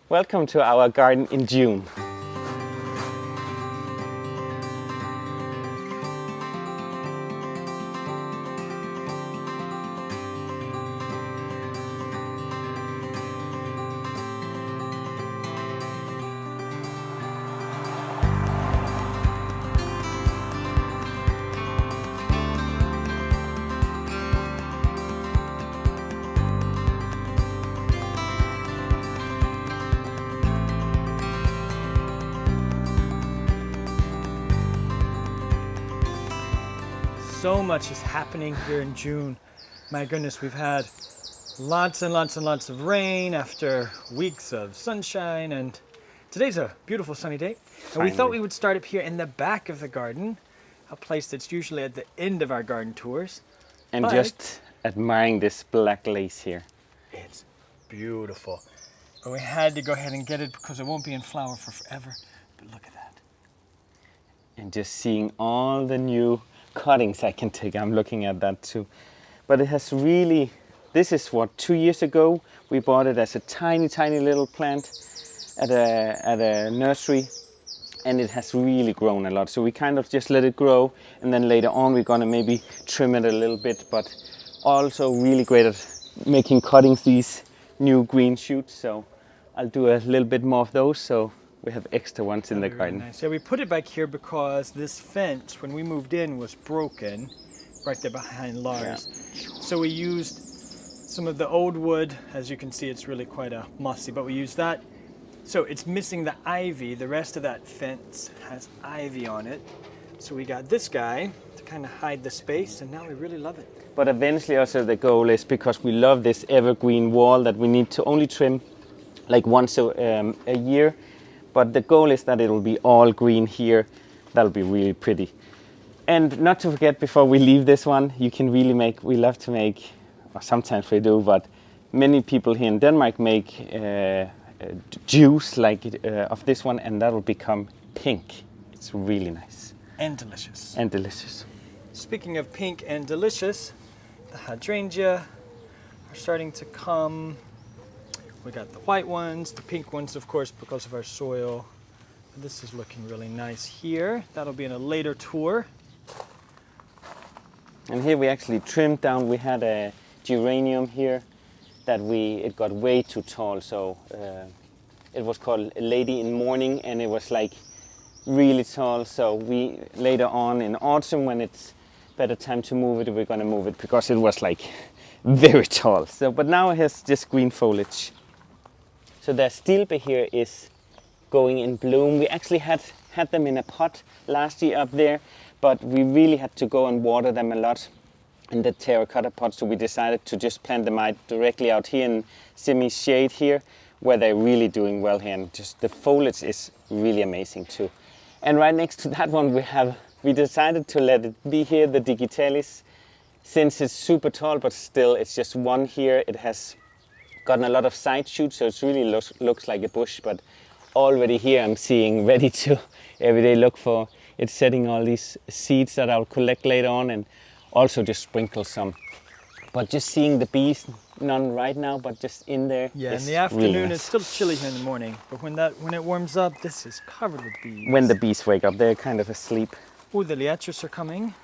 Welcome to our garden in June. So much is happening here in June. My goodness, we've had lots and lots and lots of rain after weeks of sunshine, and today's a beautiful sunny day. And we thought we would start up here in the back of the garden, a place that's usually at the end of our garden tours. And just admiring this black lace here. It's beautiful. But we had to go ahead and get it because it won't be in flower for forever. But look at that. And just seeing all the new cuttings I can take. I'm looking at that too. But it has really, this is what, 2 years ago we bought it as a tiny little plant at a nursery, and it has really grown a lot. So we kind of just let it grow, and then later on we're gonna maybe trim it a little bit, but also really great at making cuttings, these new green shoots. So I'll do a little bit more of those, so we have extra ones in the garden. Really nice. Yeah, we put it back here because this fence, when we moved in, was broken right there behind Lars. Yeah. So we used some of the old wood. As you can see, it's really quite mossy, but we used that. So it's missing the ivy. The rest of that fence has ivy on it. So we got this guy to kind of hide the space, and now we really love it. But eventually also the goal is, because we love this evergreen wall, that we need to only trim like once a year. But the goal is that it will be all green here. That'll be really pretty. And not to forget, before we leave this one, you can really make, we love to make, or sometimes we do, but many people here in Denmark make juice like of this one, and that'll become pink. It's really nice. And delicious. And delicious. Speaking of pink and delicious, the hydrangea are starting to come. We got the white ones, the pink ones, of course, because of our soil. This is looking really nice here. That'll be in a later tour. And here we actually trimmed down. We had a geranium here that it got way too tall. So it was called Lady in Mourning, and it was like really tall. So we later on in autumn, when it's better time to move it, we're gonna move it because it was like very tall. So, but now it has just green foliage. So the Astilbe here is going in bloom. We actually had them in a pot last year up there, but we really had to go and water them a lot in the terracotta pot. So we decided to just plant them out directly out here in semi-shade here, where they're really doing well here. And just the foliage is really amazing too. And right next to that one we decided to let it be here, the Digitalis, since it's super tall, but still it's just one here. It has gotten a lot of side shoots, so it really looks like a bush, but already here I'm seeing ready to every day look for it, setting all these seeds that I'll collect later on, and also just sprinkle some. But just seeing the bees, none right now, but just in there. Yeah, in the afternoon really nice. It's still chilly here in the morning, but when it warms up, this is covered with bees. When the bees wake up, they're kind of asleep. Oh, the liatris are coming.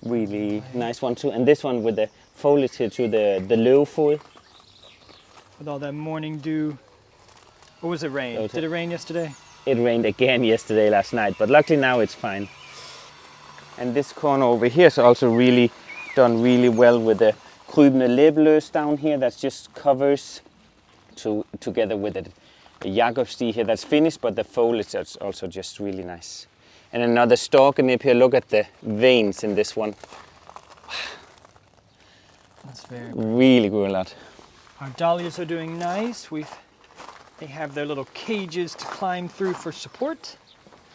Really nice one too, and this one with the foliage here to the løvfod. With all that morning dew. Or was it rain? Did it rain yesterday? It rained again yesterday, last night, but luckily now it's fine. And this corner over here is also really done really well with the krybende læbeløs down here. That just covers together with the Jakobstig here that's finished, but the foliage is also just really nice. And another stalk nib here. Look at the veins in this one. That's very really grew a lot. Our dahlias are doing nice. They have their little cages to climb through for support.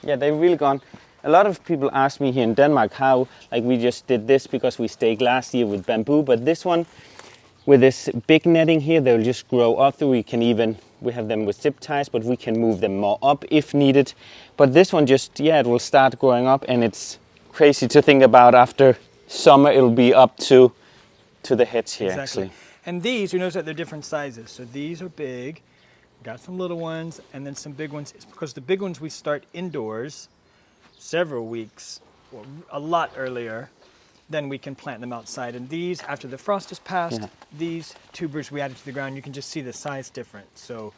Yeah, they've really gone. A lot of people ask me here in Denmark how, like, we just did this because we staked last year with bamboo, but this one with this big netting here, they'll just grow up through. We have them with zip ties, but we can move them more up if needed. But this one just, yeah, it will start growing up, and it's crazy to think about after summer it'll be up to the heads here. Exactly. Actually. And these, you notice that they're different sizes. So these are big, got some little ones, and then some big ones. It's because the big ones we start indoors several weeks, or a lot earlier, then we can plant them outside. And these, after the frost has passed, these tubers we added to the ground, you can just see the size difference. So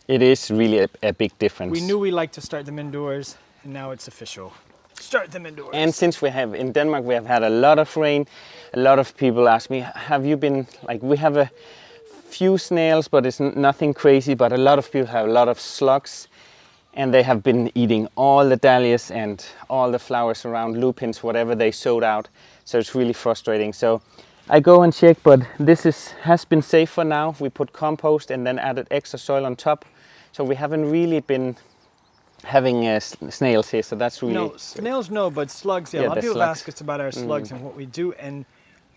it is really a big difference. we knew we liked to start them indoors, and now it's official. Start them indoors. And since we have, in Denmark, we have had a lot of rain, a lot of people ask me, have you been, like, we have a few snails, but it's nothing crazy, but a lot of people have a lot of slugs, and they have been eating all the dahlias and all the flowers around, lupins, whatever they sowed out. So it's really frustrating. So I go and check, but this has been safe for now. We put compost and then added extra soil on top. So we haven't really been having snails here, so that's really... No, snails no, but slugs, yeah. A lot of people ask us about our slugs and what we do. And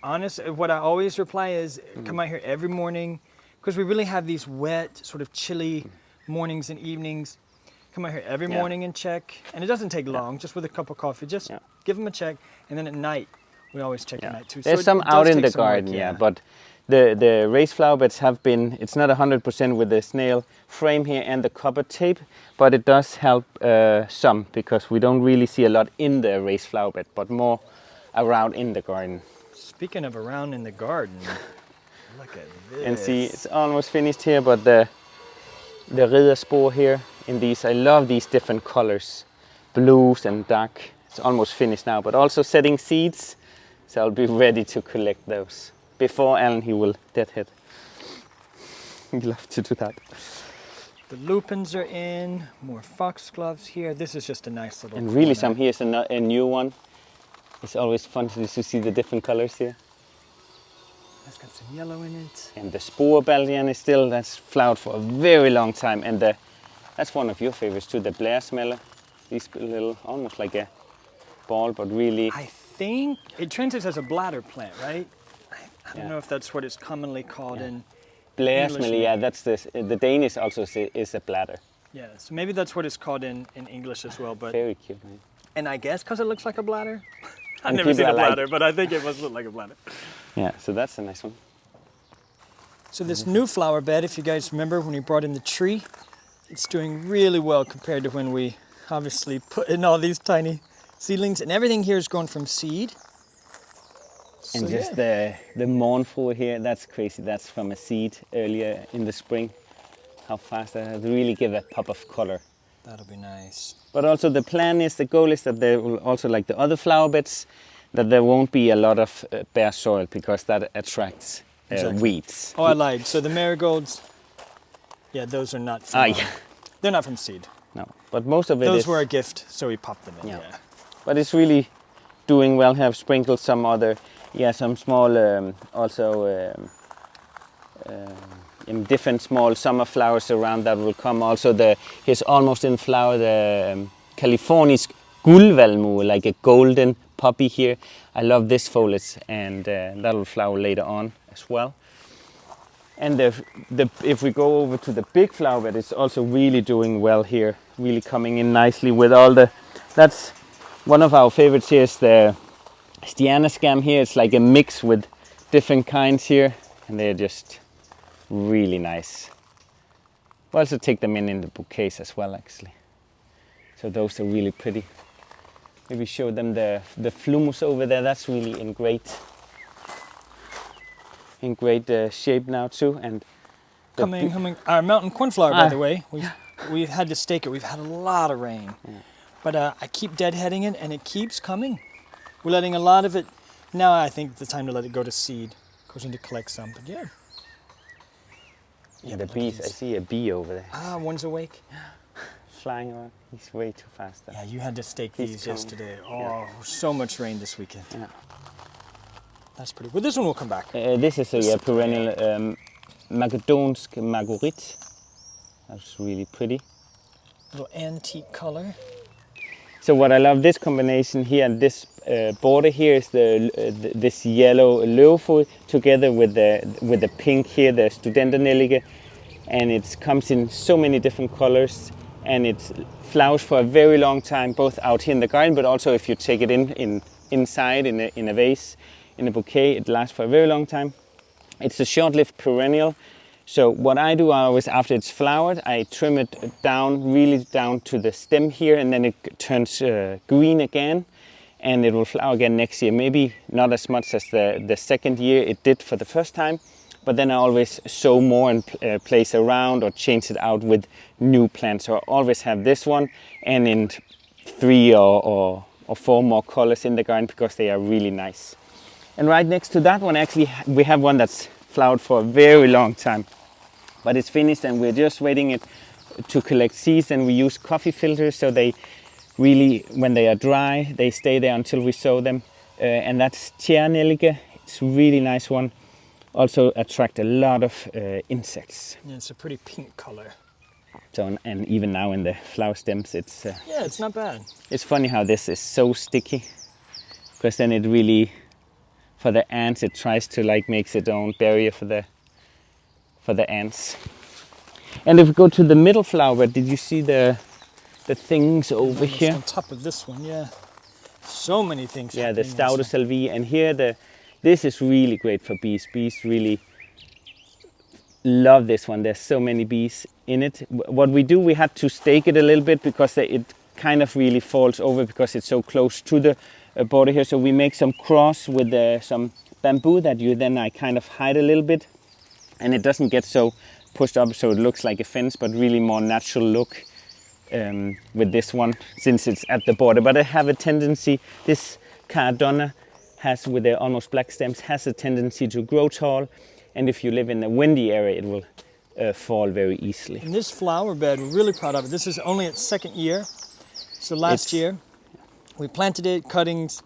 honestly, what I always reply is come out here every morning, because we really have these wet, sort of chilly mornings and evenings. Come out here every morning and check. And it doesn't take long, just with a cup of coffee. Just give them a check. And then at night, we always check at night too. There's so some out in the garden, but the raised flower beds have been, it's not 100% with the snail frame here and the copper tape, but it does help some, because we don't really see a lot in the raised flower bed, but more around in the garden. Speaking of around in the garden, look at this. And see, it's almost finished here, but the Rhodanthemum here in these, I love these different colors, blues and dark. It's almost finished now, but also setting seeds, so I'll be ready to collect those. Before Alan, he will deadhead. He loves to do that. The lupins are in, more foxgloves here. This is just a nice little And really corner. here's a new one. It's always fun to see the different colors here. That's got some yellow in it. And the spore Valerian is still, that's flowered for a very long time. And that's one of your favorites too, the Blair smeller. These little, almost like a ball, but really... I think it translates as a bladder plant, right? I don't know if that's what it's commonly called in Blair English. smeller, yeah, that's the Danish also is a bladder. Yeah, so maybe that's what it's called in English as well. But very cute, man. And I guess because it looks like a bladder. I've And never seen a people are bladder, but I think it must look like a bladder. Yeah, so that's a nice one. So this new flower bed, if you guys remember when we brought in the tree, it's doing really well compared to when we obviously put in all these tiny seedlings, and everything here is grown from seed. And just the mournful here, that's crazy. That's from a seed earlier in the spring. How fast that really give a pop of color. That'll be nice. But also the plan is, the goal is that there will also, like the other flower beds, that there won't be a lot of bare soil, because that attracts weeds. Oh, I lied. So the marigolds, yeah, those are not from, they're not from seed. No, but most of it Those is... were a gift, so we popped them in, yeah. But it's really doing well. Have sprinkled some other, some small, different small summer flowers around that will come. Also, here's almost in flower the California's guldvalmue, like a golden poppy here. I love this foliage, and that will flower later on as well. And if we go over to the big flower bed, it's also really doing well here, really coming in nicely with all the. That's one of our favorites here is the Stianascam here. It's like a mix with different kinds here, and they're just really nice. We'll also take them in the bouquets as well, actually. So those are really pretty. Maybe show them the Phlomis over there. That's really in great shape now too. And coming. Our mountain cornflower, by the way, we've had to stake it. We've had a lot of rain, but I keep deadheading it, and it keeps coming. We're letting a lot of it. Now I think it's the time to let it go to seed. Goes in to collect some, but yeah. Yeah, the bees. I see a bee over there. Ah, one's awake. Flying around. He's way too fast. Yeah, you had to stake these yesterday. Oh, so much rain this weekend. Yeah. That's pretty. Well, this one will come back. This is a perennial Makedonsk Marguerite. That's really pretty. Little antique color. So what I love this combination here, and this border here is this yellow løvefod together with the pink here, the Studenternelige, and it comes in so many different colors, and it flowers for a very long time, both out here in the garden, but also if you take it inside in a vase, in a bouquet, it lasts for a very long time. It's a short-lived perennial. So what I do always after it's flowered, I trim it down, really down to the stem here, and then it turns green again, and it will flower again next year. Maybe not as much as the second year it did for the first time, but then I always sow more and place around or change it out with new plants. So I always have this one and in 3 or 4 more colors in the garden because they are really nice. And right next to that one, actually, we have one that's flowered for a very long time, but it's finished and we're just waiting it to collect seeds, and we use coffee filters so they really, when they are dry, they stay there until we sow them. And that's Perennial. It's a really nice one. Also attract a lot of insects. Yeah, it's a pretty pink color. So, and even now in the flower stems, it's yeah, it's not bad. It's funny how this is so sticky, because then it really, for the ants, it tries to like makes its own barrier for the ants. And if we go to the middle flower, did you see the things over here? On top of this one, yeah. So many things. Yeah, the Astilbe, and here this is really great for bees. Bees really love this one. There's so many bees in it. What we do, we had to stake it a little bit because it kind of really falls over because it's so close to the border here. So we make some cross with some bamboo that you then I kind of hide a little bit, and it doesn't get so pushed up so it looks like a fence, but really more natural look with this one since it's at the border. But I have a tendency, this Cardonna has, with the almost black stems, has a tendency to grow tall, and if you live in a windy area, it will fall very easily. And this flower bed, we're really proud of it. This is only its second year. So last year, we planted it, cuttings,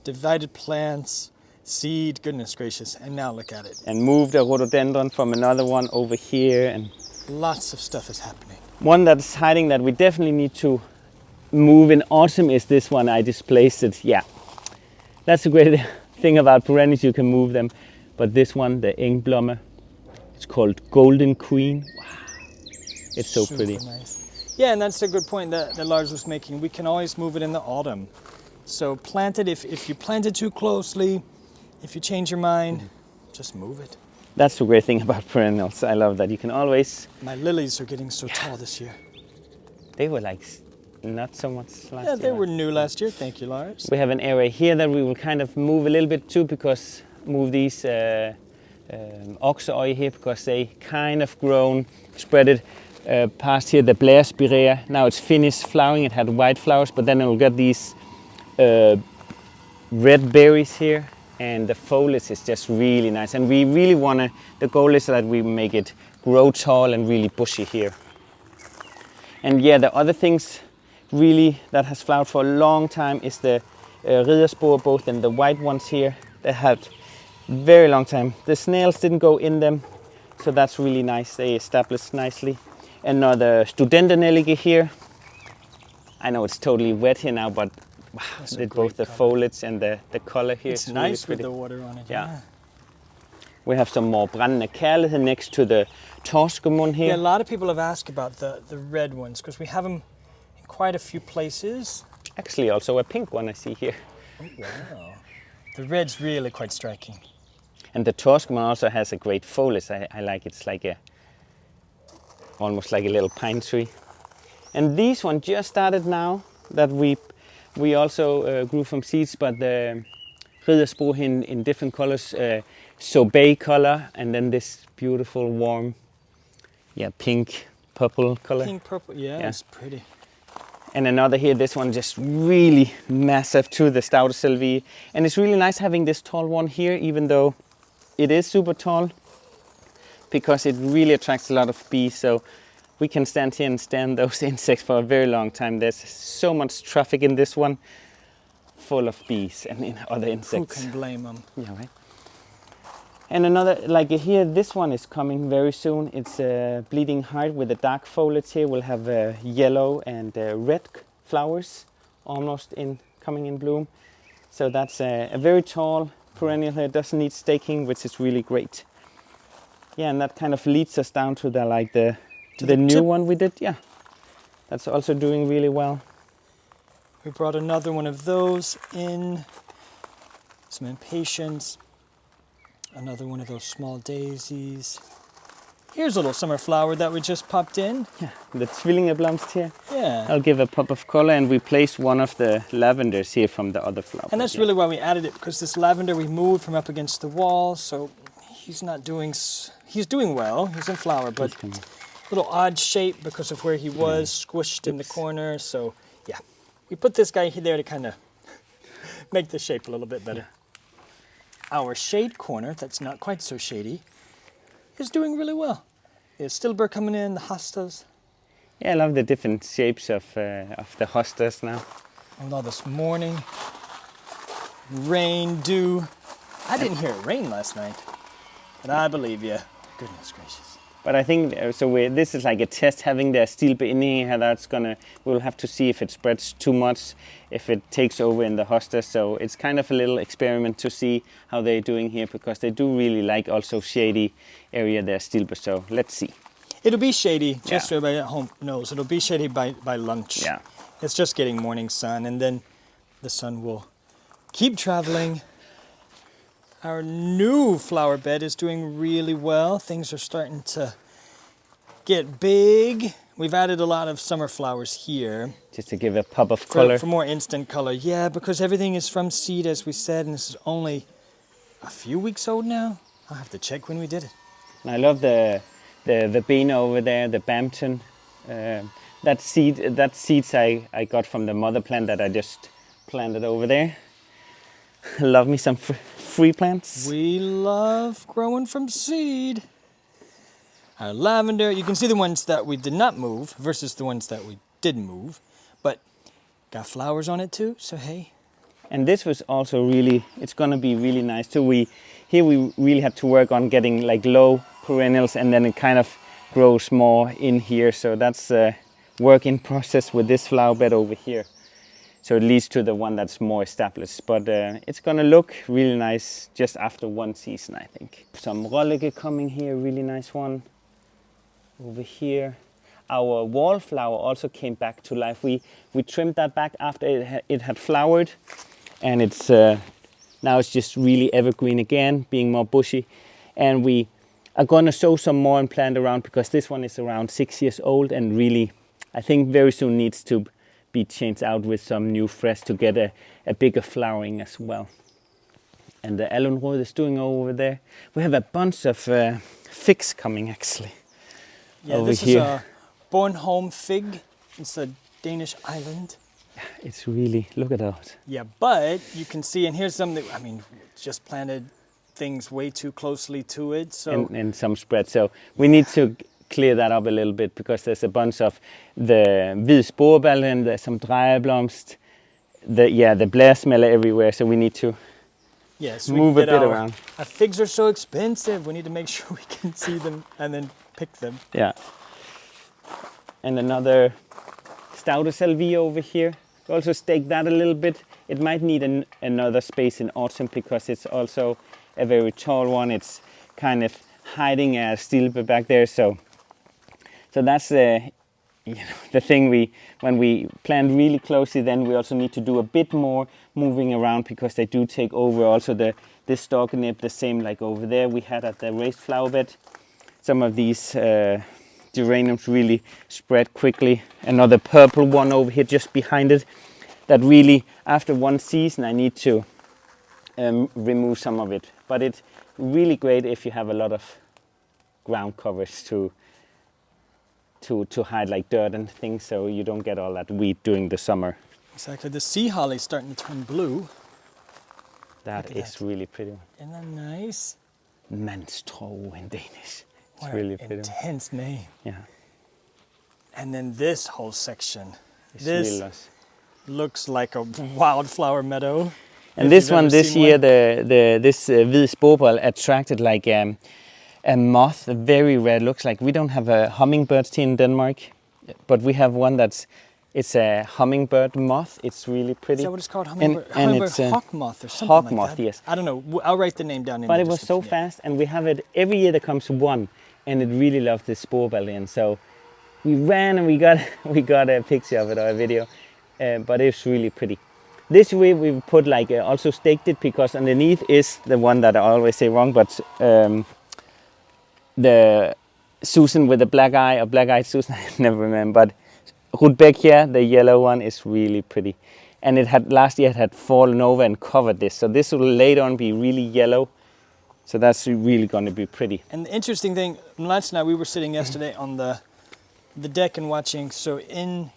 divided plants, seed, goodness gracious, and now look at it. And moved a rhododendron from another one over here, and lots of stuff is happening. One that's hiding that we definitely need to move in autumn is this one. I displaced it. Yeah, that's a great thing about perennials, you can move them. But this one, the Engblomme, it's called Golden Queen. Wow, it's so super pretty. Nice. Yeah, and that's a good point that Lars was making. We can always move it in the autumn. So plant it, if you plant it too closely, if you change your mind, just move it. That's the great thing about perennials. I love that you can always... My lilies are getting so tall this year. They were like not so much last year. Yeah, they were new last year. Thank you, Lars. We have an area here that we will kind of move a little bit too, because move these oxeye here, because they kind of grown, spread it past here, the Blair spirea. Now it's finished flowering. It had white flowers, but then it will get these red berries here, and the foliage is just really nice. And we really want to, the goal is that we make it grow tall and really bushy here. And yeah, the other things really that has flowered for a long time is the Rhodanthemum, both in the white ones here. They had very long time. The snails didn't go in them, so that's really nice. They established nicely. Another Studentenellige here. I know it's totally wet here now, but wow, both the foliage and the color here. It's is nice really with the water on it. Yeah. We have some more Brændende Kærlighed next to the Torskemund here. Yeah, a lot of people have asked about the red ones because we have them in quite a few places. Actually, also a pink one I see here. Oh, wow. The red's really quite striking. And the Torskemund also has a great foliage. I like it. It's like almost like a little pine tree. And these one just started now that we also grew from seeds, but the Rhodanthemum in different colors, sorbet color, and then this beautiful warm, pink purple color. Pink purple, yeah, it's pretty. And another here, this one just really massive too, the Astilbe. And it's really nice having this tall one here, even though it is super tall, because it really attracts a lot of bees. So we can stand here and stand those insects for a very long time. There's so much traffic in this one, full of bees and other insects. Who can blame them? Yeah, right. And another, like here, this one is coming very soon. It's a bleeding heart with a dark foliage here. We'll have yellow and red flowers almost coming in bloom. So that's a very tall perennial here. It doesn't need staking, which is really great. Yeah, and that kind of leads us down to the new one we did. Yeah, that's also doing really well. We brought another one of those in, some impatiens. another one of those small daisies. Here's a little summer flower that we just popped in. Yeah, the Tvillingeblomst here. Yeah. I'll give a pop of color and replace one of the lavenders here from the other flower. And that's really why we added it, because this lavender we moved from up against the wall, so he's doing well. He's in flower, but a little odd shape because of where he was squished in the corner. So yeah, we put this guy there to kind of make the shape a little bit better. Yeah. Our shade corner, that's not quite so shady, is doing really well. There's Astilbe coming in, the hostas. Yeah, I love the different shapes of the hostas now. And all this morning, rain, dew. I didn't hear it rain last night, but I believe you. Goodness gracious. But I think, this is like a test, having the Astilbe in here. We'll have to see if it spreads too much, if it takes over in the hostas. So it's kind of a little experiment to see how they're doing here, because they do really like also shady area, the Astilbe. So let's see. It'll be shady, just so everybody at home knows. It'll be shady by lunch. Yeah. It's just getting morning sun, and then the sun will keep traveling. Our new flower bed is doing really well. Things are starting to get big. We've added a lot of summer flowers here. Just to give a pop of color. For more instant color. Yeah, because everything is from seed, as we said, and this is only a few weeks old now. I'll have to check when we did it. And I love the verbena over there, the Bampton. That seeds I got from the mother plant that I just planted over there. Love me some free plants. We love growing from seed. Our lavender, you can see the ones that we did not move versus the ones that we did move, but got flowers on it too, so hey. And this was also really, it's gonna be really nice too. Here we really had to work on getting like low perennials, and then it kind of grows more in here. So that's a work in process with this flower bed over here. So it leads to the one that's more established, but it's gonna look really nice just after one season, I think. Some Rollige coming here, really nice one. Over here. Our wallflower also came back to life. We trimmed that back after it had flowered, and it's now it's just really evergreen again, being more bushy. And we are gonna sow some more and plant around, because this one is around 6 years old and really, I think very soon needs to be changed out with some new fresh to get a bigger flowering as well. And the Alunrod is doing over there. We have a bunch of figs coming actually. Yeah, over this here. is a Bornholm fig. It's a Danish island. It's really, look at that. Yeah, but you can see, and here's something, I mean, just planted things way too closely to it. So and some spread. So we need to clear that up a little bit, because there's a bunch of the hvid sporballen, there's some drejeblomst, the blæresmælder everywhere. So we need to move a bit around. Our figs are so expensive. We need to make sure we can see them and then pick them. Yeah. And another stouter salvia over here. We also stake that a little bit. It might need another space in autumn, because it's also a very tall one. It's kind of hiding a Astilbe back there. So that's the thing. When we plant really closely, then we also need to do a bit more moving around, because they do take over. Also this stalk nib, the same like over there we had at the raised flower bed. Some of these geraniums really spread quickly. Another purple one over here just behind it, that really after one season I need to remove some of it. But it's really great if you have a lot of ground coverage to hide like dirt and things, so you don't get all that weed during the summer. Exactly. The sea holly's starting to turn blue. That is really pretty. Isn't that nice? Manstro in Danish. It's What really an pretty. intense name. Yeah. And then this whole section. It's This really nice. looks like a wildflower meadow. And this one this year, this hvid sporball attracted like a moth, a very rare. Looks like we don't have a hummingbird here in Denmark, but we have one it's a hummingbird moth. It's really pretty. Is that what it's called? Hummingbird, and it's a hawk moth or something hawk like moth, that? yes. I don't know. I'll write the name down in But the it was so description, yeah. fast, and we have it every year. There comes one, and it really loved this sporball in. So we ran and we got a picture of it or a video, but it's really pretty. This way we put like also staked it because underneath is the one that I always say wrong, but the Susan with the black eye, or black-eyed Susan, I never remember. But Rudbeckia, the yellow one, is really pretty. And it had last year it had fallen over and covered this, so this will later on be really yellow. So that's really going to be pretty. And the interesting thing, Lance and I, we were sitting yesterday on the deck and watching. So in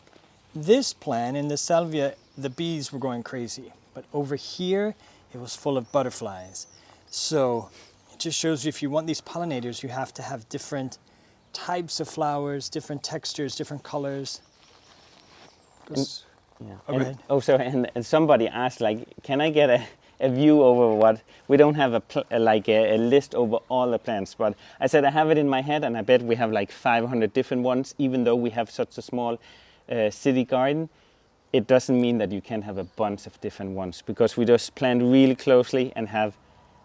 this plant, in the salvia, the bees were going crazy. But over here, it was full of butterflies. So it just shows you if you want these pollinators, you have to have different types of flowers, different textures, different colors. Sorry, and somebody asked, like, can I get a view over what? We don't have a list over all the plants, but I said I have it in my head, and I bet we have like 500 different ones, even though we have such a small city garden. It doesn't mean that you can have a bunch of different ones, because we just plant really closely and have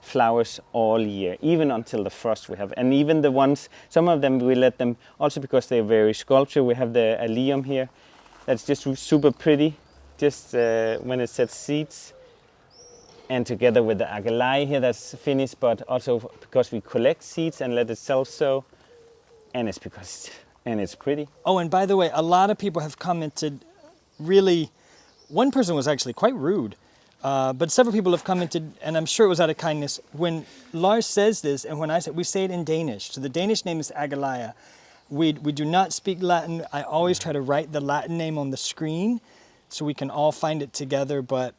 flowers all year, even until the frost we have. And even the ones, some of them we let them, also because they're very sculptured. We have the allium here, that's just super pretty, just when it sets seeds. And together with the Agalaia here, that's finished, but also because we collect seeds and let it self-sow, and it's pretty. Oh, and by the way, a lot of people have commented. Really, one person was actually quite rude, but several people have commented, and I'm sure it was out of kindness. When Lars says this, and when I say, we say it in Danish. So the Danish name is Agalaia. We do not speak Latin. I always try to write the Latin name on the screen so we can all find it together. But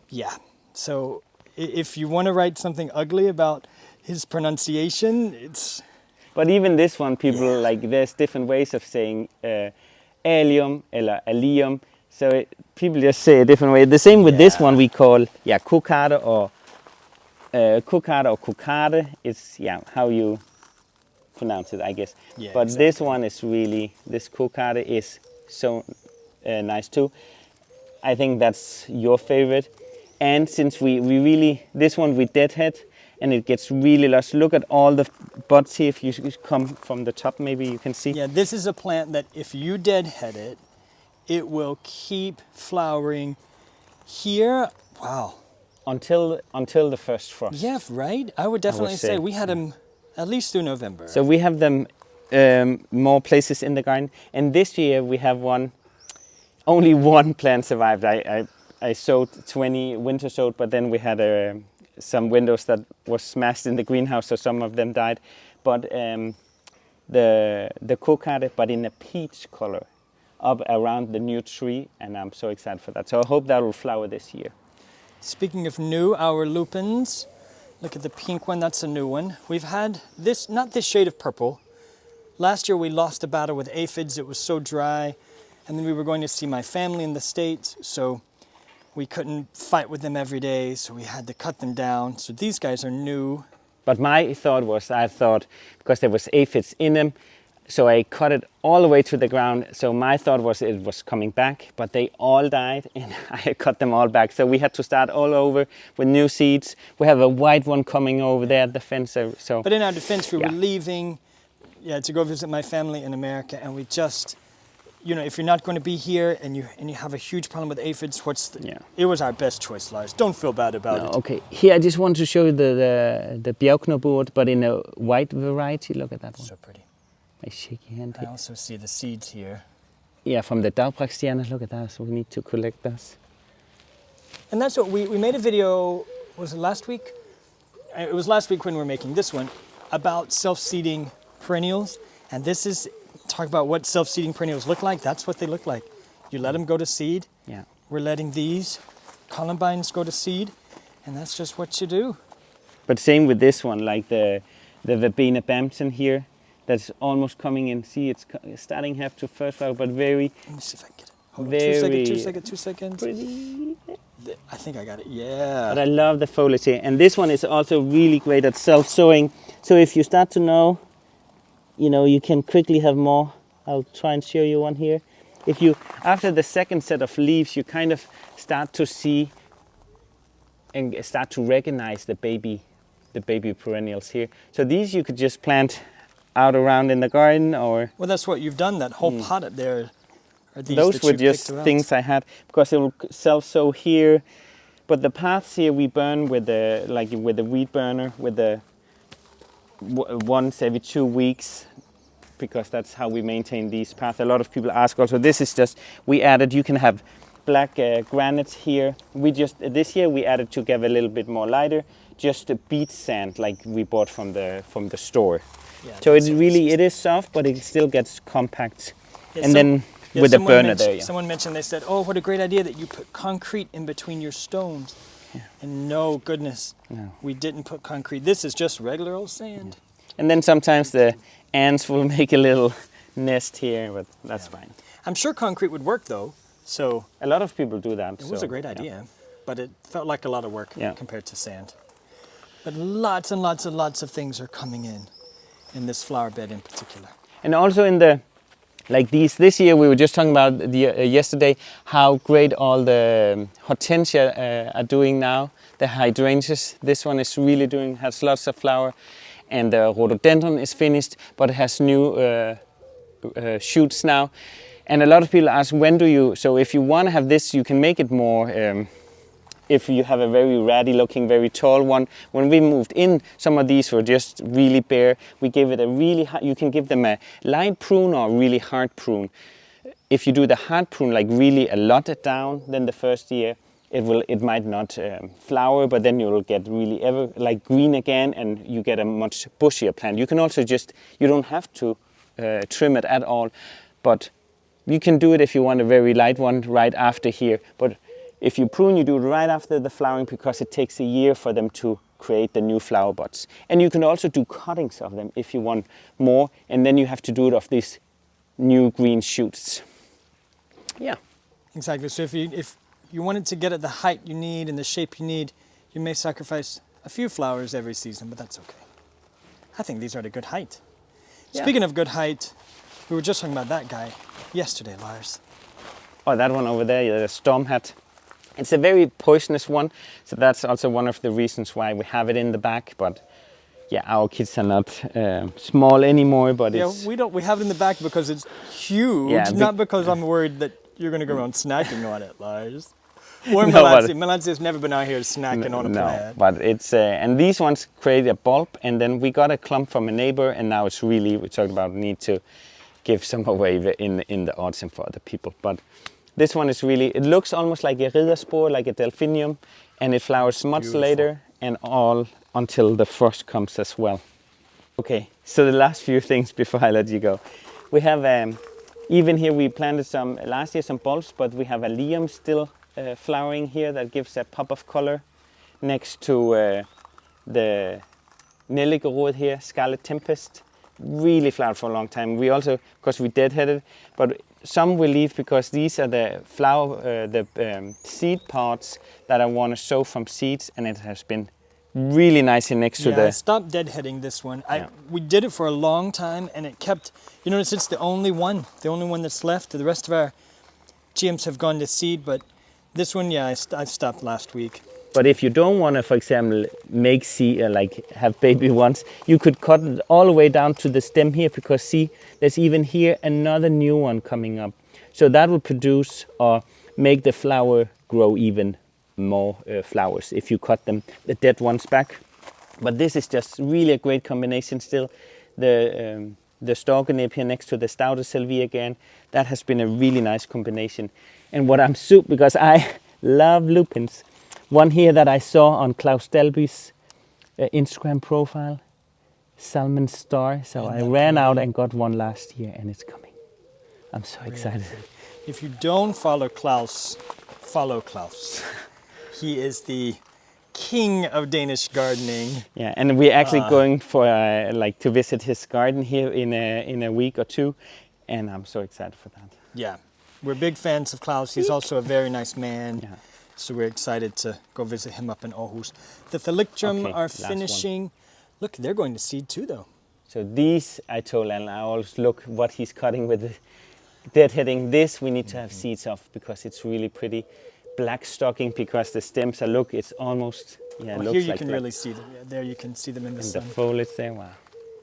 yeah, so if you want to write something ugly about his pronunciation, it's. But even this one, people like, there's different ways of saying allium or allium. So people just say a different way. The same with this one we call cocarde or cocarde. It's how you pronounce it, I guess. Yeah, but exactly. This one is really, this cocarde is so nice too. I think that's your favorite. And since we really, this one we deadhead and it gets really lush. Look at all the buds here. If you come from the top, maybe you can see. Yeah, this is a plant that if you deadhead it, it will keep flowering here. Wow. Until the first frost. Yeah, right? I would definitely say we had them at least through November. So we have them more places in the garden. And this year we have only one plant survived. I sowed 20 winter sowed, but then we had some windows that was smashed in the greenhouse, so some of them died. But the cocarde, but in a peach color, up around the new tree, and I'm so excited for that. So I hope that will flower this year. Speaking of new, our lupins, look at the pink one, that's a new one. We've had this, not this shade of purple. Last year we lost a battle with aphids, it was so dry, and then we were going to see my family in the States, so we couldn't fight with them every day, so we had to cut them down. So these guys are new. But my thought was, because there was aphids in them, so I cut it all the way to the ground. So my thought was it was coming back, but they all died and I cut them all back. So we had to start all over with new seeds. We have a white one coming over there at the fence. So. But in our defense, we were leaving to go visit my family in America, and we just, if you're not going to be here and you have a huge problem with aphids, it was our best choice, Lars. Don't feel bad about it. Okay, here I just want to show you the Bjergknopbord, but in a white variety. Look at that one. So pretty. My shaky hand here. I also see the seeds here. Yeah, from the Dagbrechtstjerne. Look at that. So we need to collect those. And that's what we made a video, was it last week? It was last week when we were making this one, about self-seeding perennials. And this is, talk about what self-seeding perennials look like. That's what they look like. You let them go to seed. Yeah. We're letting these columbines go to seed. And that's just what you do. But same with this one, like the Verbena Bampton here. That's almost coming in. See, it's starting to have to first flower, but very. Let me see if I can get it. Hold on, 2 seconds. Pretty. I think I got it. Yeah. But I love the foliage here, and this one is also really great at self-sowing. So if you start to know, you can quickly have more. I'll try and show you one here. If you, after the second set of leaves, you kind of start to see and start to recognize the baby perennials here. So these you could just plant out around in the garden, or well, that's what you've done. That whole pot up there, Are these those that were you just picked around? things I had because it will self-sow here. But the paths here we burn with the weed burner with the once every 2 weeks, because that's how we maintain these paths. A lot of people ask also. This is just we added. You can have black granite here. We just this year we added to give a little bit more lighter, just a beach sand like we bought from the store. Yeah, So that's it is soft, but it still gets compact. Yeah, And then with the burner there, yeah. Someone mentioned, they said, oh, what a great idea that you put concrete in between your stones. Yeah. And no, goodness, No. we didn't put concrete. This is just regular old sand. And then sometimes the ants will make a little nest here, but that's fine. I'm sure concrete would work though, so A lot of people do that. it was a great idea, but it felt like a lot of work Yeah. compared to sand. But lots and lots and lots of things are coming in this flower bed in particular. And also in the, like this year we were just talking about yesterday how great all the hortensia are doing now. The hydrangeas, this one is really has lots of flower. And the rhododendron is finished, but it has new shoots now. And a lot of people ask, when do you, so if you want to have this, you can make it more, if you have a very ratty looking, very tall one. When we moved in, some of these were just really bare. We gave it a really, you can give them a light prune or really hard prune. If you do the hard prune, like really a lot down, then the first year, it might not flower, but then you'll get really green again, and you get a much bushier plant. You can also you don't have to trim it at all, but you can do it if you want a very light one right after here. But if you prune, you do it right after the flowering, because it takes a year for them to create the new flower buds. And you can also do cuttings of them if you want more, and then you have to do it of these new green shoots. Yeah. Exactly. So if you wanted to get at the height you need and the shape you need, you may sacrifice a few flowers every season, but that's okay. I think these are at a good height. Yeah. Speaking of good height, we were just talking about that guy yesterday, Lars. Oh, that one over there, the storm hat. It's a very poisonous one, so that's also one of the reasons why we have it in the back. But yeah, our kids are not small anymore, but it's... Yeah, we have it in the back because it's huge, Yeah, not because I'm worried that you're going to go around snacking on it, Lars. Or No, Melanzia's never been out here snacking on a plant. But it's and these ones create a bulb, and then we got a clump from a neighbor, and now it's really, we talked about need to give some away in the autumn for other people. But this one is really, it looks almost like a Rhodanthemum, like a Delphinium, and it flowers much later and all until the frost comes as well. Okay, so the last few things before I let you go. We have, even here we planted last year some bulbs, but we have a liam still flowering here that gives a pop of color next to the Nelligerod here, Scarlet Tempest. Really flowered for a long time. We also, because we deadheaded, but some will leave because these are the seed pods that I want to sow from seeds, and it has been really nice here next to the... I stopped deadheading this one. We did it for a long time, and it kept, you notice it's the only one that's left. The rest of our GMs have gone to seed, but this one, I stopped last week. But if you don't want to, for example, make seed, have baby ones, you could cut it all the way down to the stem here, because see, there's even here another new one coming up. So that will produce or make the flower grow even more flowers if you cut the dead ones back. But this is just really a great combination still. The Storkenip here next to the Stouter Sylvie again, that has been a really nice combination. And what I'm super, because I love lupins. One here that I saw on Klaus Delby's Instagram profile, Salmon Star. So I ran out and got one last year, and it's coming. I'm so excited. If you don't follow Klaus, follow Klaus. He is the king of Danish gardening. Yeah, and we're actually going for to visit his garden here in a week or two, and I'm so excited for that. Yeah, we're big fans of Klaus. He's also a very nice man. Yeah. So we're excited to go visit him up in Aarhus. The Thalictrum are finishing. Look, they're going to seed too, though. So these, I told Alan, I always look what he's cutting with the deadheading. This we need to have seeds of, because it's really pretty. Black stocking, because the stems are, look, it's almost, well, looks here you like can black. really see them. Yeah, there you can see them in the sun. The foliage there, wow.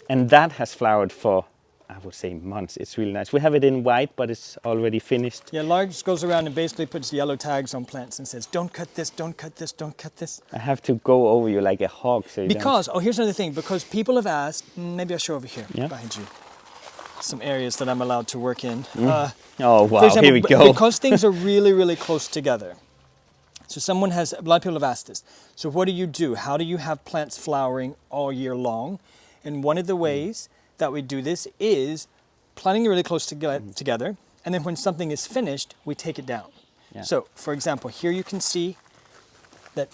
And that has flowered for I would say months. It's really nice. We have it in white, but it's already finished. Yeah, Larks goes around and basically puts yellow tags on plants and says, don't cut this, don't cut this, don't cut this. I have to go over you like a hawk. So you Because, oh, here's another thing. Because people have asked, maybe I'll show over here behind you, some areas that I'm allowed to work in. Oh, wow, for example, here we go. Because things are really, really close together. So a lot of people have asked this. So what do? How do you have plants flowering all year long? And one of the ways that we do this is planting really close together, and then when something is finished, we take it down. Yeah. So, for example, here you can see that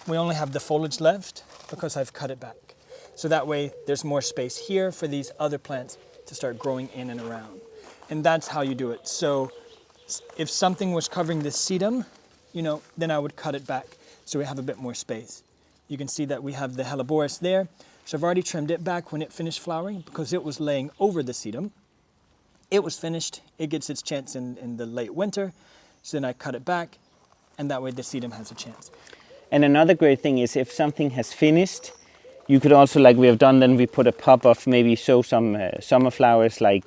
we only have the foliage left because I've cut it back. So that way there's more space here for these other plants to start growing in and around. And that's how you do it. So if something was covering the sedum, then I would cut it back so we have a bit more space. You can see that we have the Helleborus there. So I've already trimmed it back when it finished flowering because it was laying over the sedum. It was finished. It gets its chance in the late winter. So then I cut it back, and that way the sedum has a chance. And another great thing is if something has finished, you could also, like we have done, then we put a pop of maybe show some summer flowers like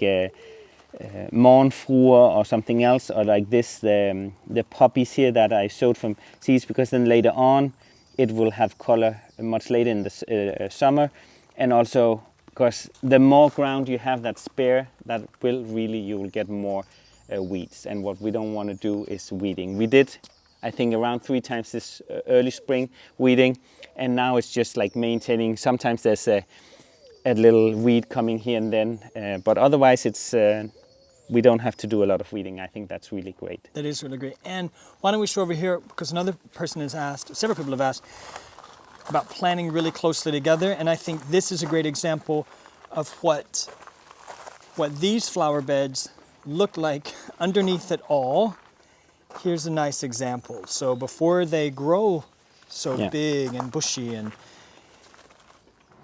Mornfruer or something else, or like this, the poppies here that I showed from seeds, because then later on it will have color much later in the summer. And also because the more ground you have that's spare, that will really, you will get more weeds. And what we don't want to do is weeding. We did, I think, around 3 times this early spring weeding, and now it's just like maintaining. Sometimes there's a little weed coming here and then, but otherwise it's we don't have to do a lot of weeding. I think that's really great. That is really great. And why don't we show over here, because another person has asked, several people have asked about planting really closely together, and I think this is a great example of what these flower beds look like underneath it all. Here's a nice example. So before they grow so big and bushy and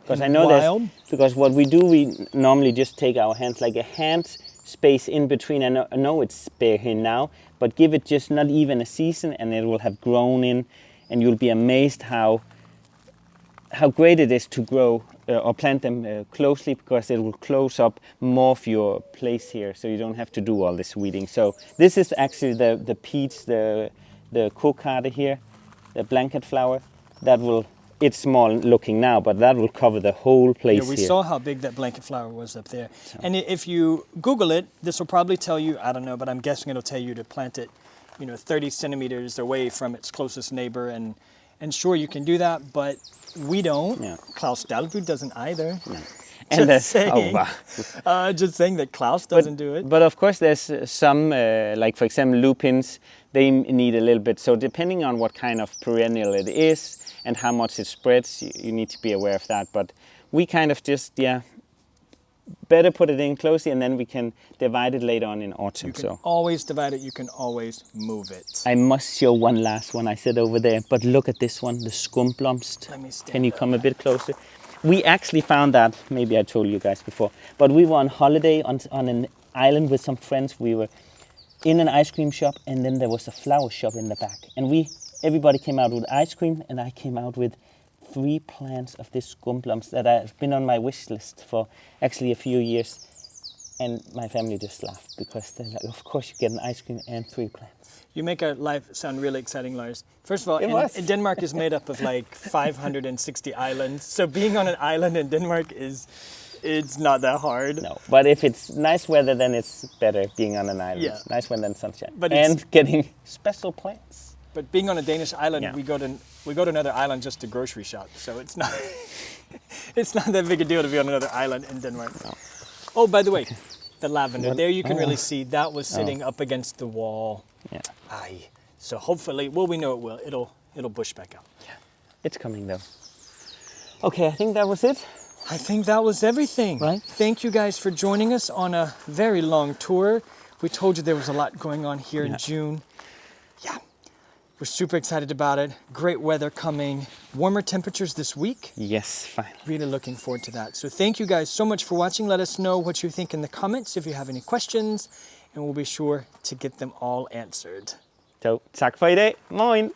because I know wild. Because what we do, we normally just take our hands, like a hand space in between. I know it's bare here now, but give it just not even a season and it will have grown in, and you'll be amazed how great it is to grow or plant them closely, because it will close up more of your place here, so you don't have to do all this weeding. So this is actually the peach, the cocarde here, the blanket flower. That will, it's small looking now, but that will cover the whole place here. Yeah, we saw how big that blanket flower was up there. So. And if you Google it, this will probably tell you, I don't know, but I'm guessing it'll tell you to plant it, 30 centimeters away from its closest neighbor. And sure, you can do that, but we don't. Yeah. Klaus Dalby doesn't either. No. And just saying that Klaus doesn't do it. But of course there's some, like for example lupins, they need a little bit. So depending on what kind of perennial it is and how much it spreads, you need to be aware of that. But we kind of just, better put it in closely, and then we can divide it later on in autumn. You can always divide it, you can always move it. I must show one last one I said over there, but look at this one, the Skumblomst. Can you come a bit closer? We actually found that, maybe I told you guys before, but we were on holiday on an island with some friends. We were in an ice cream shop, and then there was a flower shop in the back. And everybody came out with ice cream, and I came out with 3 plants of this Skumblomst that have been on my wish list for actually a few years. And my family just laughed, because they're like, of course you get an ice cream and 3 plants. You make our life sound really exciting, Lars. First of all, Denmark is made up of like 560 islands. So being on an island in Denmark it's not that hard. No, but if it's nice weather, then it's better being on an island. Yeah. Nice weather and sunshine. And getting special plants. But being on a Danish island, we go to another island just to grocery shop. So it's not it's not that big a deal to be on another island in Denmark. No. Oh, by the way, the lavender. There you can really see that was sitting up against the wall. Yeah. Aye. So hopefully, we know it will. It'll bush back out. Yeah. It's coming though. Okay, I think that was it. I think that was everything. Right. Thank you guys for joining us on a very long tour. We told you there was a lot going on here in June. Yeah. We're super excited about it. Great weather coming. Warmer temperatures this week. Yes, finally. Really looking forward to that. So thank you guys so much for watching. Let us know what you think in the comments if you have any questions, and we'll be sure to get them all answered. Så tak for i dag. Moin.